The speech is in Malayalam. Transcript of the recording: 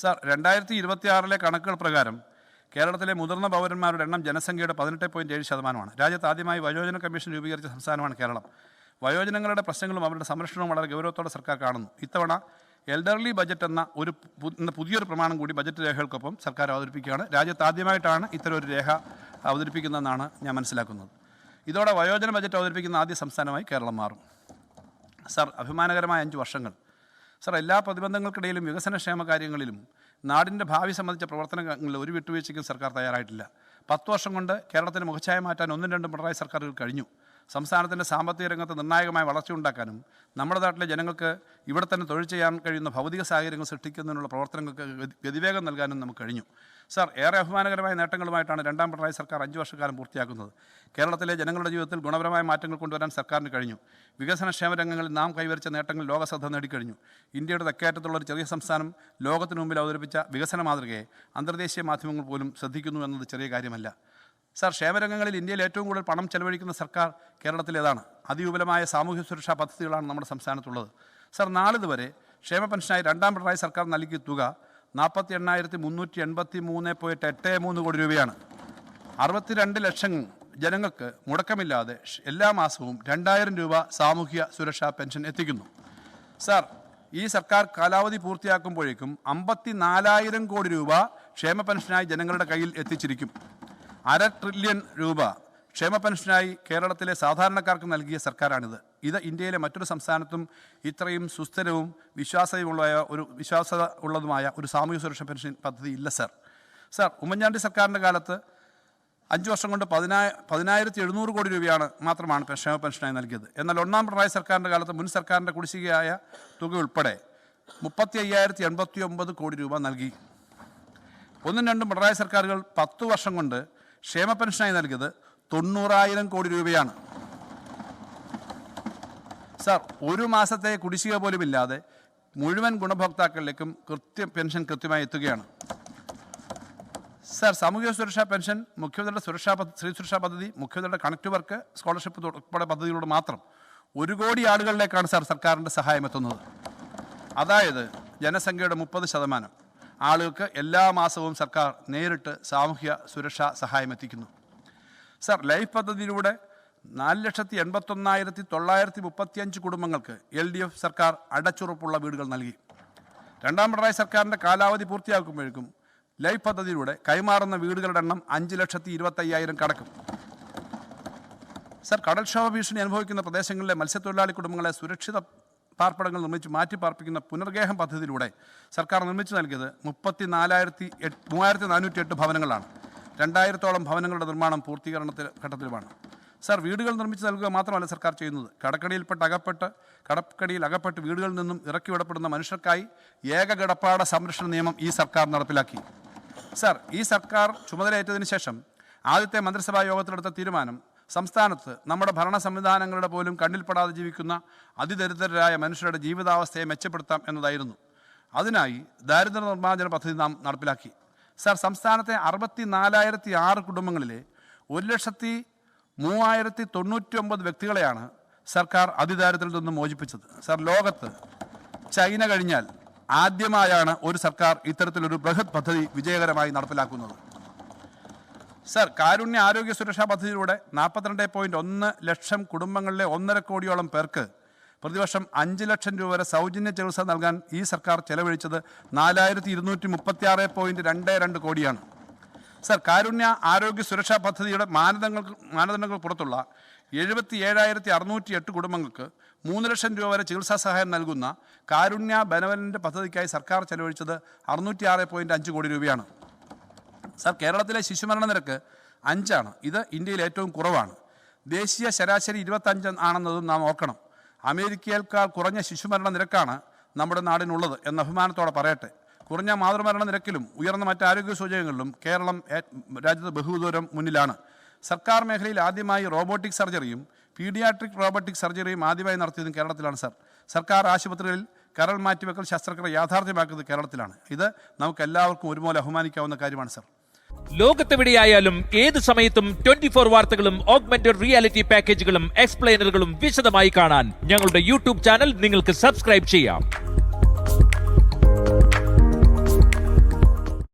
സാർ 2026 കണക്കുകൾ പ്രകാരം കേരളത്തിലെ മുതിർന്ന പൗരന്മാരുടെ എണ്ണം ജനസംഖ്യയുടെ 18.7%. രാജ്യത്ത് ആദ്യമായി വയോജന കമ്മീഷൻ രൂപീകരിച്ച സംസ്ഥാനമാണ് കേരളം. വയോജനങ്ങളുടെ പ്രശ്നങ്ങളും അവരുടെ സംരക്ഷണവും വളരെ ഗൗരവത്തോടെ സർക്കാർ കാണുന്നു. ഇത്തവണ എൽഡർലി ബജറ്റ് എന്ന പുതിയൊരു പ്രമാണം കൂടി ബജറ്റ് രേഖകൾക്കൊപ്പം സർക്കാർ അവതരിപ്പിക്കുകയാണ്. രാജ്യത്ത് ആദ്യമായിട്ടാണ് ഇത്തരമൊരു രേഖ അവതരിപ്പിക്കുന്നതെന്നാണ് ഞാൻ മനസ്സിലാക്കുന്നത്. ഇതോടെ വയോജന ബജറ്റ് അവതരിപ്പിക്കുന്ന ആദ്യ സംസ്ഥാനമായി കേരളം മാറും. സാർ, അഭിമാനകരമായ 5 വർഷങ്ങൾ. സാർ, എല്ലാ പ്രതിബന്ധങ്ങൾക്കിടയിലും വികസനക്ഷേമ കാര്യങ്ങളിലും നാടിൻ്റെ ഭാവി സംബന്ധിച്ച പ്രവർത്തനങ്ങളിൽ ഒരു വിട്ടുവീഴ്ചയ്ക്കും സർക്കാർ തയ്യാറായിട്ടില്ല. 10 വർഷം കൊണ്ട് കേരളത്തിന് മുഖച്ഛായ മാറ്റാൻ 1-2 പിണറായി സർക്കാരുകൾ കഴിഞ്ഞു. സംസ്ഥാനത്തിൻ്റെ സാമ്പത്തിക രംഗത്ത് നിർണായകമായ വളർച്ചയുണ്ടാക്കാനും നമ്മുടെ നാട്ടിലെ ജനങ്ങൾക്ക് ഇവിടെ തന്നെ തൊഴിൽ ചെയ്യാൻ കഴിയുന്ന ഭൗതിക സാഹചര്യങ്ങൾ സൃഷ്ടിക്കുന്നതിനുള്ള പ്രവർത്തനങ്ങൾക്ക് ഗതിവേഗം നൽകാനും നമുക്ക് കഴിഞ്ഞു. സാർ, ഏറെ അഭിമാനകരമായ നേട്ടങ്ങളുമായിട്ടാണ് 2ാം പിണറായി സർക്കാർ 5 വർഷക്കാലം പൂർത്തിയാക്കുന്നത്. കേരളത്തിലെ ജനങ്ങളുടെ ജീവിതത്തിൽ ഗുണപരമായ മാറ്റങ്ങൾ കൊണ്ടുവരാൻ സർക്കാരിന് കഴിഞ്ഞു. വികസനക്ഷേമ രംഗങ്ങളിൽ നാം കൈവരിച്ച നേട്ടങ്ങൾ ലോകശ്രദ്ധ നേടിക്കഴിഞ്ഞു. ഇന്ത്യയുടെ തെക്കേറ്റത്തുള്ള ഒരു ചെറിയ സംസ്ഥാനം ലോകത്തിനു മുമ്പിൽ അവതരിപ്പിച്ച വികസന മാതൃകയെ അന്തർദേശീയ മാധ്യമങ്ങൾ പോലും ശ്രദ്ധിക്കുന്നു എന്നത് ചെറിയ കാര്യമല്ല. സാർ, ക്ഷേമരംഗങ്ങളിൽ ഇന്ത്യയിൽ ഏറ്റവും കൂടുതൽ പണം ചെലവഴിക്കുന്ന സർക്കാർ കേരളത്തിലേതാണ്. അതിവിപുലമായ സാമൂഹ്യ സുരക്ഷാ പദ്ധതികളാണ് നമ്മുടെ സംസ്ഥാനത്തുള്ളത്. സാർ, നാളിതുവരെ ക്ഷേമ പെൻഷനായി 2ാം പിണറായി സർക്കാർ നൽകിയ തുക 48,383.83 കോടി രൂപയാണ്. 62 ലക്ഷം ജനങ്ങൾക്ക് മുടക്കമില്ലാതെ എല്ലാ മാസവും 2000 രൂപ സാമൂഹ്യ സുരക്ഷാ പെൻഷൻ എത്തിക്കുന്നു. സാർ, ഈ സർക്കാർ കാലാവധി പൂർത്തിയാക്കുമ്പോഴേക്കും 54,000 കോടി രൂപ ക്ഷേമ പെൻഷനായി ജനങ്ങളുടെ കയ്യിൽ എത്തിച്ചിരിക്കും. 1/2 ട്രില്യൺ രൂപ ക്ഷേമ പെൻഷനായി കേരളത്തിലെ സാധാരണക്കാർക്ക് നൽകിയ സർക്കാരാണിത്. ഇത് ഇന്ത്യയിലെ മറ്റൊരു സംസ്ഥാനത്തും ഇത്രയും സുസ്ഥിരവും വിശ്വാസത ഉള്ളതുമായ ഒരു സാമൂഹ്യ സുരക്ഷാ പെൻഷൻ പദ്ധതി ഇല്ല. സാർ, ഉമ്മൻചാണ്ടി സർക്കാരിൻ്റെ കാലത്ത് 5 വർഷം കൊണ്ട് 10,700 കോടി രൂപയാണ് മാത്രമാണ് ക്ഷേമ പെൻഷനായി നൽകിയത്. എന്നാൽ 1ാം പിണറായി സർക്കാരിൻ്റെ കാലത്ത് മുൻ സർക്കാരിൻ്റെ കുടിശ്ശികയായ തുക ഉൾപ്പെടെ 35,089 കോടി രൂപ നൽകി. 1-2 പിണറായി സർക്കാരുകൾ 10 വർഷം കൊണ്ട് ക്ഷേമ പെൻഷനായി നൽകിയത് 90,000 കോടി രൂപയാണ്. സാർ, ഒരു മാസത്തെ കുടിശ്ശിക പോലും ഇല്ലാതെ മുഴുവൻ ഗുണഭോക്താക്കളിലേക്കും പെൻഷൻ കൃത്യമായി എത്തുകയാണ്. സാർ, സാമൂഹ്യ സുരക്ഷാ പെൻഷൻ, മുഖ്യമന്ത്രിയുടെ സ്ത്രീ സുരക്ഷാ പദ്ധതി, മുഖ്യമന്ത്രിയുടെ കണക്ട് വർക്ക് സ്കോളർഷിപ്പ് ഉൾപ്പെടെ പദ്ധതിയിലൂടെ മാത്രം 1 കോടി ആളുകളിലേക്കാണ് സാർ സർക്കാരിൻ്റെ സഹായം എത്തുന്നത്. അതായത് ജനസംഖ്യയുടെ 30% ആളുകൾക്ക് എല്ലാ മാസവും സർക്കാർ നേരിട്ട് സാമൂഹ്യ സുരക്ഷാ സഹായം എത്തിക്കുന്നു. സാർ, ലൈഫ് പദ്ധതിയിലൂടെ 4,81,935 കുടുംബങ്ങൾക്ക് LDF സർക്കാർ അടച്ചുറപ്പുള്ള വീടുകൾ നൽകി. 2ാം പിണറായി സർക്കാരിൻ്റെ കാലാവധി പൂർത്തിയാക്കുമ്പോഴേക്കും ലൈഫ് പദ്ധതിയിലൂടെ കൈമാറുന്ന വീടുകളുടെ എണ്ണം 5,25,000 കടക്കും. സാർ, കടൽക്ഷോഭ ഭീഷണി അനുഭവിക്കുന്ന പ്രദേശങ്ങളിലെ മത്സ്യത്തൊഴിലാളി കുടുംബങ്ങളെ സുരക്ഷിത പാർപ്പിടങ്ങൾ നിർമ്മിച്ച് മാറ്റിപ്പാർപ്പിക്കുന്ന പുനർഗേഹം പദ്ധതിയിലൂടെ സർക്കാർ നിർമ്മിച്ചു നൽകിയത് 3408 ഭവനങ്ങളാണ്. 2000-ഓളം ഭവനങ്ങളുടെ നിർമ്മാണം ഘട്ടത്തിലുമാണ്. സാർ, വീടുകൾ നിർമ്മിച്ച് നൽകുക മാത്രമല്ല സർക്കാർ ചെയ്യുന്നത്. കടക്കടിയിൽ അകപ്പെട്ട് വീടുകളിൽ നിന്നും ഇറക്കിവിടപ്പെടുന്ന മനുഷ്യർക്കായി ഏക കിടപ്പാട സംരക്ഷണ നിയമം ഈ സർക്കാർ നടപ്പിലാക്കി. സാർ, ഈ സർക്കാർ ചുമതലയേറ്റതിനു ശേഷം ആദ്യത്തെ മന്ത്രിസഭാ യോഗത്തിലെടുത്ത തീരുമാനം സംസ്ഥാനത്ത് നമ്മുടെ ഭരണ സംവിധാനങ്ങളുടെ പോലും കണ്ണിൽപ്പെടാതെ ജീവിക്കുന്ന അതിദരിദ്രരായ മനുഷ്യരുടെ ജീവിതാവസ്ഥയെ മെച്ചപ്പെടുത്താം എന്നതായിരുന്നു. അതിനായി ദാരിദ്ര്യ നിർമ്മാർജ്ജന പദ്ധതി നാം നടപ്പിലാക്കി. സാർ, സംസ്ഥാനത്തെ 64,006 കുടുംബങ്ങളിലെ 1,03,099 വ്യക്തികളെയാണ് സർക്കാർ അതിദാരിദ്ര്യത്തിൽ നിന്നും മോചിപ്പിച്ചത്. സാർ, ലോകത്ത് ചൈന കഴിഞ്ഞാൽ ആദ്യമായാണ് ഒരു സർക്കാർ ഇത്തരത്തിലൊരു ബൃഹത് പദ്ധതി വിജയകരമായി നടപ്പിലാക്കുന്നത്. സാർ, കാരുണ്യ ആരോഗ്യ സുരക്ഷാ പദ്ധതിയിലൂടെ 42.1 ലക്ഷം കുടുംബങ്ങളിലെ 1.5 കോടിയോളം പേർക്ക് പ്രതിവർഷം 5 ലക്ഷം രൂപ വരെ സൗജന്യ ചികിത്സ നൽകാൻ ഈ സർക്കാർ ചെലവഴിച്ചത് 4,236.22 കോടിയാണ്. സാർ, കാരുണ്യ ആരോഗ്യ സുരക്ഷാ പദ്ധതിയുടെ മാനദണ്ഡങ്ങൾ പുറത്തുള്ള 77,608 കുടുംബങ്ങൾക്ക് 3 ലക്ഷം രൂപ വരെ ചികിത്സാ സഹായം നൽകുന്ന കാരുണ്യ ബെനവലൻ്റ് പദ്ധതിക്കായി സർക്കാർ ചെലവഴിച്ചത് 606.5 കോടി രൂപയാണ്. സാർ, കേരളത്തിലെ ശിശുമരണ നിരക്ക് 5 ഇത് ഇന്ത്യയിൽ ഏറ്റവും കുറവാണ്. ദേശീയ ശരാശരി 25 ആണെന്നതും നാം ഓർക്കണം. അമേരിക്കയേക്കാൾ കുറഞ്ഞ ശിശുമരണ നിരക്കാണ് നമ്മുടെ നാടിനുള്ളത് എന്ന അഭിമാനത്തോടെ പറയട്ടെ. കുറഞ്ഞ മാതൃമരണ നിരക്കിലും ഉയർന്ന മറ്റ് ആരോഗ്യ സൂചകങ്ങളിലും കേരളം രാജ്യത്ത് ബഹുദൂരം മുന്നിലാണ്. സർക്കാർ മേഖലയിൽ ആദ്യമായി റോബോട്ടിക് സർജറിയും പീഡിയാട്രിക് റോബോട്ടിക് സർജറിയും ആദ്യമായി നടത്തിയതും കേരളത്തിലാണ്. സർക്കാർ ആശുപത്രികളിൽ കരൾ മാറ്റിവെക്കൽ ശസ്ത്രക്രിയ യാഥാർത്ഥ്യമാക്കുന്നത് കേരളത്തിലാണ്. ഇത് നമുക്ക് എല്ലാവർക്കും ഒരുപോലെ അഭിമാനിക്കാവുന്ന കാര്യമാണ്. സാർ, ലോകത്തെവിടെയായാലും ഏത് സമയത്തും 24 വാർത്തകളും ഓഗ്മെന്റഡ് റിയാലിറ്റി പാക്കേജുകളും എക്സ്പ്ലെയിനറുകളും വിശദമായി കാണാൻ ഞങ്ങളുടെ യൂട്യൂബ് ചാനൽ നിങ്ങൾക്ക് സബ്സ്ക്രൈബ് ചെയ്യാം.